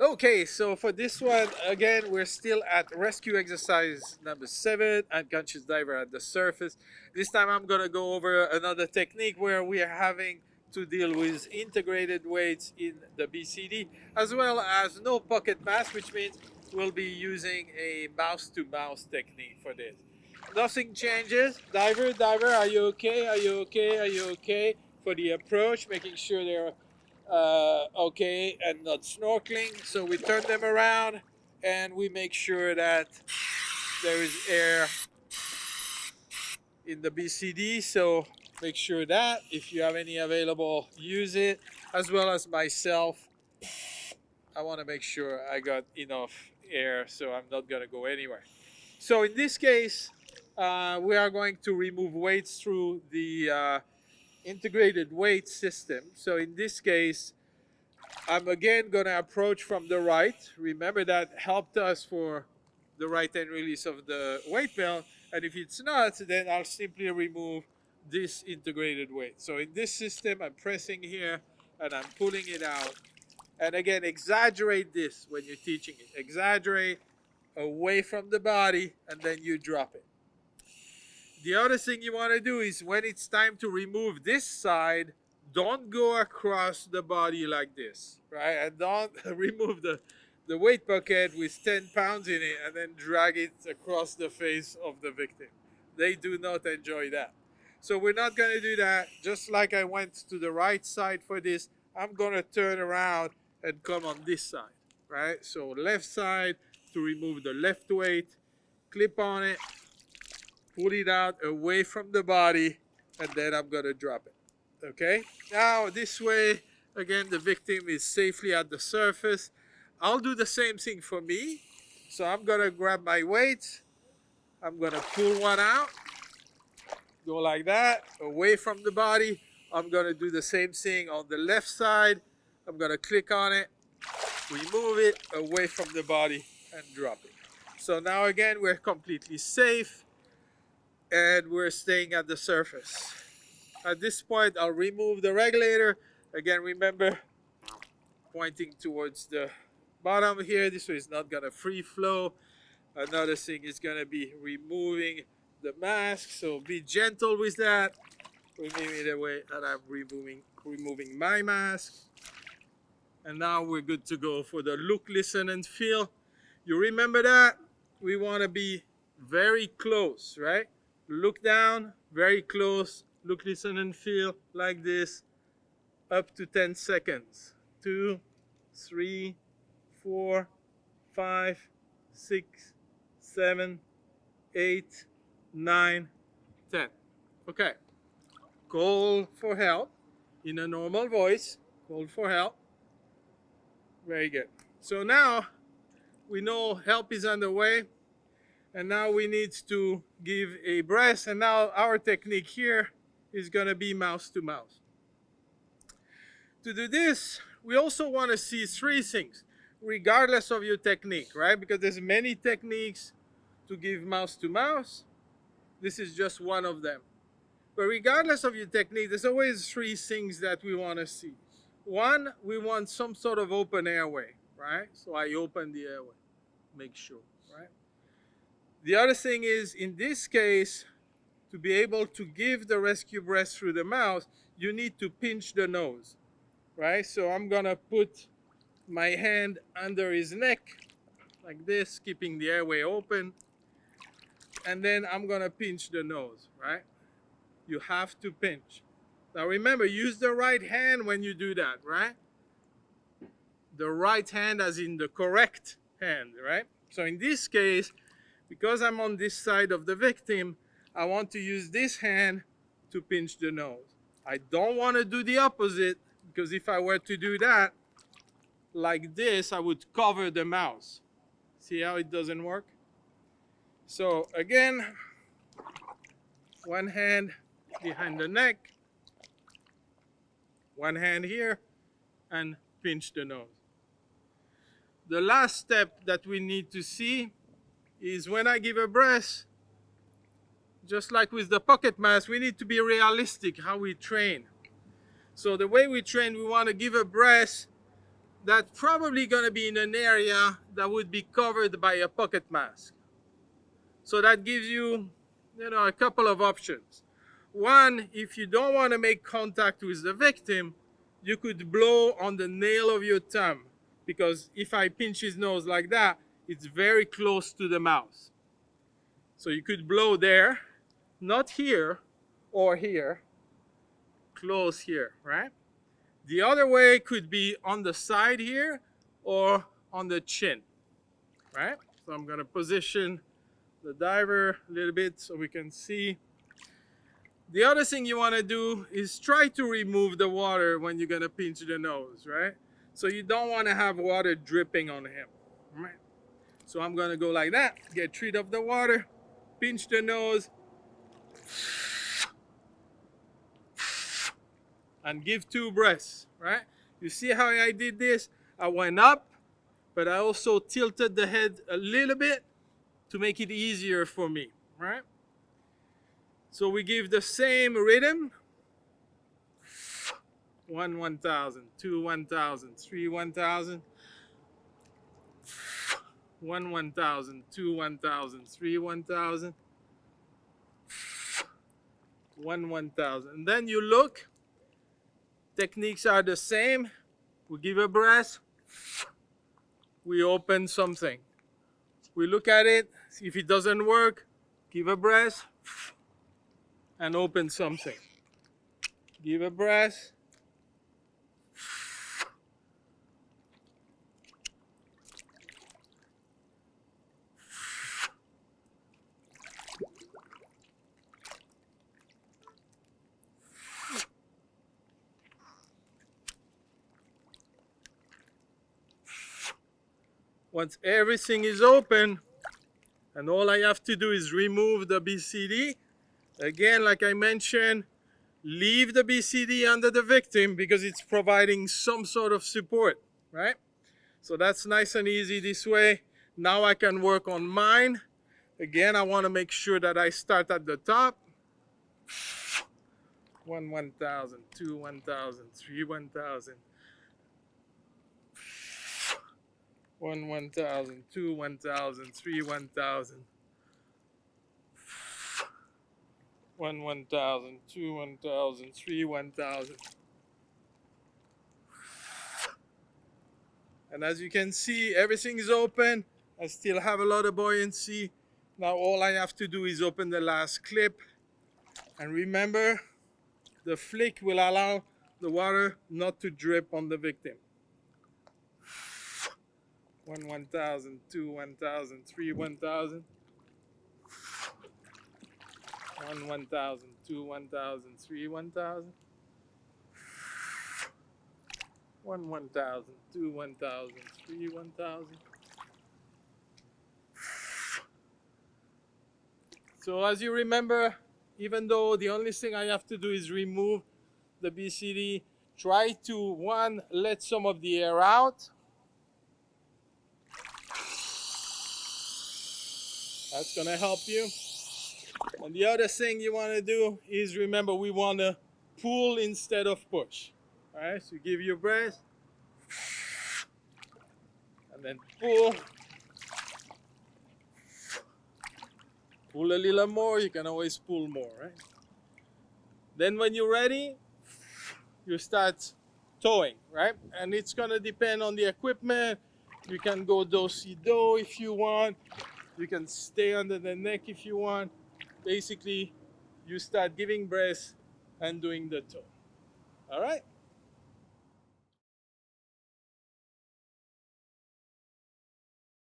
Okay, so for this one, again, we're still at rescue exercise number 7, unconscious diver at the surface. This time I'm gonna go over another technique where we are having to deal with integrated weights in the BCD, as well as no pocket mask, which means we'll be using a mouse-to-mouse technique for this. Nothing changes. Diver, are you okay? Are you okay? Are you okay? For the approach, making sure they're okay and not snorkeling. So we turn them around and we make sure that there is air in the BCD. So make sure that if you have any available, use it. As well as myself, I want to make sure I got enough air so I'm not going to go anywhere. So in this case, we are going to remove weights through the integrated weight system. So in this case, I'm again going to approach from the right. Remember that helped us for the right hand release of the weight belt. And if it's not, then I'll simply remove this integrated weight. So in this system, I'm pressing here and I'm pulling it out. And again, exaggerate this when you're teaching it. Exaggerate away from the body and then you drop it. The other thing you want to do is when it's time to remove this side, don't go across the body like this, right? And don't remove the weight bucket with 10 pounds in it and then drag it across the face of the victim. They do not enjoy that. So we're not going to do that. Just like I went to the right side for this, I'm going to turn around and come on this side, right? So left side to remove the left weight, clip on it, pull it out away from the body, and then I'm going to drop it. Okay? Now, this way, again, the victim is safely at the surface. I'll do the same thing for me. So I'm going to grab my weight. I'm going to pull one out. Go like that, away from the body. I'm going to do the same thing on the left side. I'm going to click on it, remove it away from the body, and drop it. So now, again, we're completely safe. And we're staying at the surface. At this point, I'll remove the regulator. Again, remember, pointing towards the bottom here. This way it's not going to free flow. Another thing is going to be removing the mask. So be gentle with that. Remove it away, and I'm removing my mask. And now we're good to go for the look, listen, and feel. You remember that? We want to be very close, right? Look down, very close. Look, listen, and feel like this. Up to 10 seconds. 2, 3, 4, 5, 6, 7, 8, 9, 10. Okay. Call for help in a normal voice. Call for help. Very good. So now we know help is underway. And now we need to give a breath. And now our technique here is going to be mouse to mouse. To do this, we also want to see 3 things, regardless of your technique, right? Because there's many techniques to give mouse to mouse. This is just one of them. But regardless of your technique, there's always 3 things that we want to see. One, we want some sort of open airway, right? So I open the airway, make sure, right? The other thing is, in this case, to be able to give the rescue breath through the mouth, you need to pinch the nose, right? So I'm going to put my hand under his neck, like this, keeping the airway open. And then I'm going to pinch the nose, right? You have to pinch. Now remember, use the right hand when you do that, right? The right hand as in the correct hand, right? So in this case, because I'm on this side of the victim, I want to use this hand to pinch the nose. I don't want to do the opposite, because if I were to do that, like this, I would cover the mouth. See how it doesn't work? So again, one hand behind the neck, one hand here, and pinch the nose. The last step that we need to see is when I give a breath, just like with the pocket mask, we need to be realistic how we train. So the way we train, we want to give a breath that's probably going to be in an area that would be covered by a pocket mask. So that gives you, a couple of options. One, if you don't want to make contact with the victim, you could blow on the nail of your thumb, because if I pinch his nose like that, it's very close to the mouth. So you could blow there, not here or here, close here, right? The other way could be on the side here or on the chin, right? So I'm going to position the diver a little bit so we can see. The other thing you want to do is try to remove the water when you're going to pinch the nose, right? So you don't want to have water dripping on him, right? So I'm going to go like that, get rid of the water, pinch the nose, and give 2 breaths, right? You see how I did this? I went up, but I also tilted the head a little bit to make it easier for me, right? So we give the same rhythm. 1, 1,000, 2, 1,000, 3, 1,000. 1, 1,000, 2, 1,000, 3, 1,000. 1, 1,000. And then you look. Techniques are the same. We give a breath. We open something. We look at it. See if it doesn't work. Give a breath. And open something. Give a breath. Once everything is open, and all I have to do is remove the BCD. Again, like I mentioned, leave the BCD under the victim because it's providing some sort of support, right? So that's nice and easy this way. Now I can work on mine. Again, I want to make sure that I start at the top. 1, 1,000, 2, 1,000, 3, 1,000. 1, 1,000, 2, 1,000, 3, 1,000. 1, 1,000, 2, 1,000, 3, 1,000. And as you can see, everything is open. I still have a lot of buoyancy. Now all I have to do is open the last clip. And remember, the flick will allow the water not to drip on the victim. 1, 1,000, 2, 1,000, 3, 1,000. 1, 1,000, 2, 1,000, 3, 1,000. 1, 1,000, 2, 1,000, 3, 1,000. So as you remember, even though the only thing I have to do is remove the BCD, try to, 1, let some of the air out. That's going to help you. And the other thing you want to do is, remember, we want to pull instead of push. All right, so give your breath. And then pull. Pull a little more. You can always pull more, right? Then when you're ready, you start towing, right? And it's going to depend on the equipment. You can go do-si-do if you want. You can stay under the neck if you want. Basically, you start giving breath and doing the tow. All right?